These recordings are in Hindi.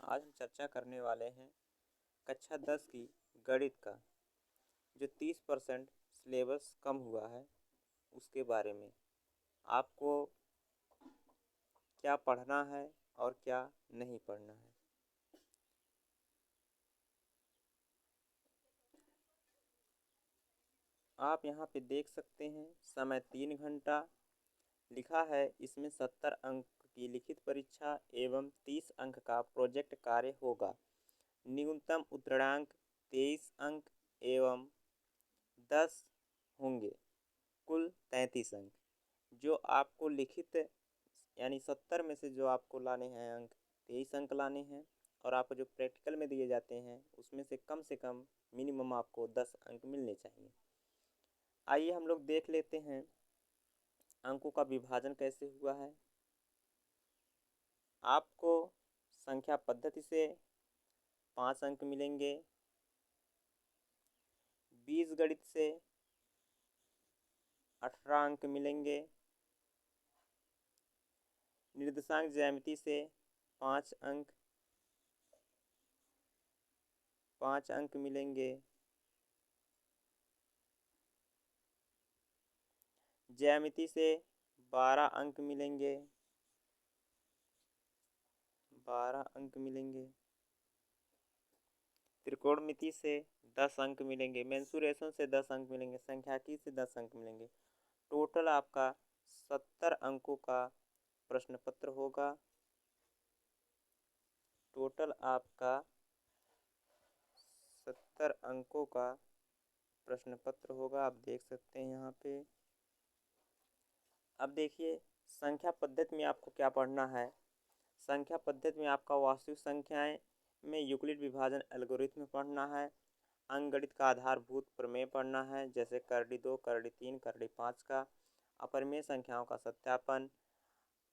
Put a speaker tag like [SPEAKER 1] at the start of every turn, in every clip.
[SPEAKER 1] आज हम चर्चा करने वाले हैं कक्षा 10 की गणित का जो 30% सिलेबस कम हुआ है उसके बारे में। आपको क्या पढ़ना है और क्या नहीं पढ़ना है। आप यहाँ पे देख सकते हैं समय 3 घंटा लिखा है। इसमें 70 अंक की लिखित परीक्षा एवं 30 अंक का प्रोजेक्ट कार्य होगा। न्यूनतम उत्तीर्णांक 23 अंक एवं 10 होंगे, कुल 33 अंक। जो आपको लिखित यानी 70 में से जो आपको लाने हैं अंक 23 अंक लाने हैं और आपको जो प्रैक्टिकल में दिए जाते हैं उसमें से कम मिनिमम आपको 10 अंक मिलने चाहिए। आइए हम लोग देख लेते हैं अंकों का विभाजन कैसे हुआ है। आपको संख्या पद्धति से 5 अंक मिलेंगे, बीजगणित से 18 अंक मिलेंगे, निर्देशांक ज्यामिति से 5 अंक मिलेंगे, ज्यामिति से 12 अंक मिलेंगे, 12 अंक मिलेंगे, त्रिकोणमिति से 10 अंक मिलेंगे, मेंसुरेशन से 10 अंक मिलेंगे, संख्याकी से 10 अंक मिलेंगे। टोटल आपका 70 अंकों का प्रश्न पत्र होगा। टोटल आपका 70 अंकों का प्रश्न पत्र होगा। आप देख सकते हैं यहाँ पे। अब देखिए संख्या पद्धति में आपको क्या पढ़ना है। संख्या पद्धति में आपका वास्तविक संख्याएं में यूक्लिड विभाजन एल्गोरिथ्म पढ़ना है। अंकगणित का आधारभूत प्रमेय पढ़ना है, जैसे करड़ी 2, करड़ी 3, करड़ी 5 का। अपरिमेय संख्याओं का सत्यापन,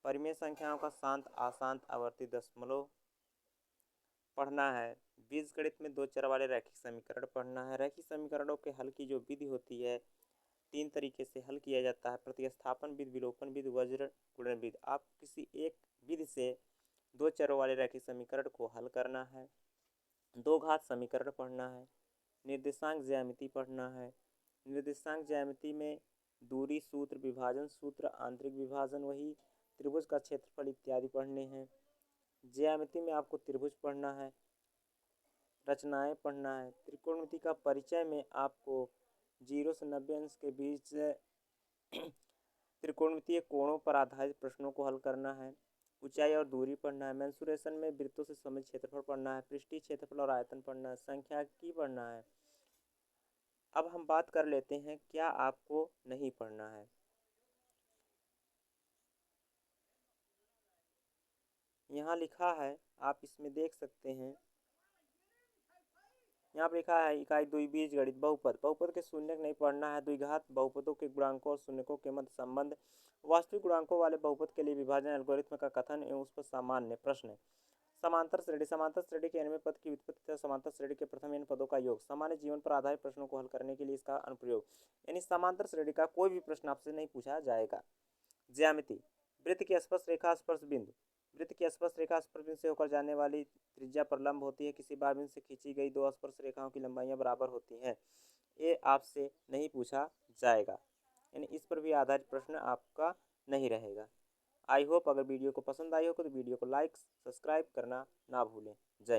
[SPEAKER 1] परिमेय संख्याओं का शांत अशांत आवर्ती दशमलव पढ़ना है। बीजगणित में 2 चर वाले रैखिक समीकरण पढ़ना है। रैखिक समीकरणों के हल की जो विधि होती है 3 तरीके से हल किया जाता है, प्रतिस्थापन विधि, विलोपन विधि, वज्र गुणन विधि। आप किसी एक विधि से 2 चरों वाले रैखिक समीकरण को हल करना है। 2 घात समीकरण पढ़ना है। निर्देशांक ज्यामिति पढ़ना है। निर्देशांक ज्यामिति में दूरी सूत्र, विभाजन सूत्र, आंतरिक विभाजन, वही त्रिभुज का क्षेत्रफल इत्यादि पढ़ने हैं। ज्यामिति में आपको त्रिभुज पढ़ना है, रचनाएं पढ़ना है। त्रिकोणमिति का परिचय में आपको 0 से 90 अंश के बीच त्रिकोणमितीय कोणों पर आधारित प्रश्नों को हल करना है। ऊंचाई और दूरी पढ़ना है। मेंसुरेशन में वृत्तों से संबंधित क्षेत्रफल पढ़ना है। पृष्ठीय क्षेत्रफल और आयतन पढ़ना है। सांख्यिकी पढ़ना है। अब हम बात कर लेते हैं क्या आपको नहीं पढ़ना है। यहाँ लिखा है, आप इसमें देख सकते हैं, यहाँ पर लिखा है इकाई 2 बीजगणित बहुपद। बहुपद के शून्यक नहीं पढ़ना है। द्विघात बहुपदों के गुणांकों और शून्यकों के मध्य संबंध, वास्तविक गुणांकों वाले बहुपद के लिए विभाजन एल्गोरिथ्म का कथन एवं उस पर सामान्य प्रश्न। समांतर श्रेणी, समांतर श्रेणी के nवें पद की व्युत्पत्ति तथा समांतर श्रेणी के प्रथम n पदों का योग। सामान्य जीवन पर आधारित प्रश्नों को हल करने के लिए इसका अनुप्रयोग, यानी समांतर श्रेणी का कोई भी प्रश्न आपसे नहीं पूछा जाएगा। ज्यामिति, वृत्त की स्पर्श रेखा स्पर्श बिंदु। वृत्त की स्पर्श रेखा स्पर्श बिंदु से होकर जाने वाली त्रिज्या पर लंब होती है। किसी बार बिंदु से खींची गई 2 स्पर्श रेखाओं की लंबाइयां बराबर होती हैं। ये आपसे नहीं पूछा जाएगा, यानी इस पर भी आधारित प्रश्न आपका नहीं रहेगा। आई होप अगर वीडियो को पसंद आई हो तो वीडियो को लाइक सब्सक्राइब करना ना भूलें। जय हिंद।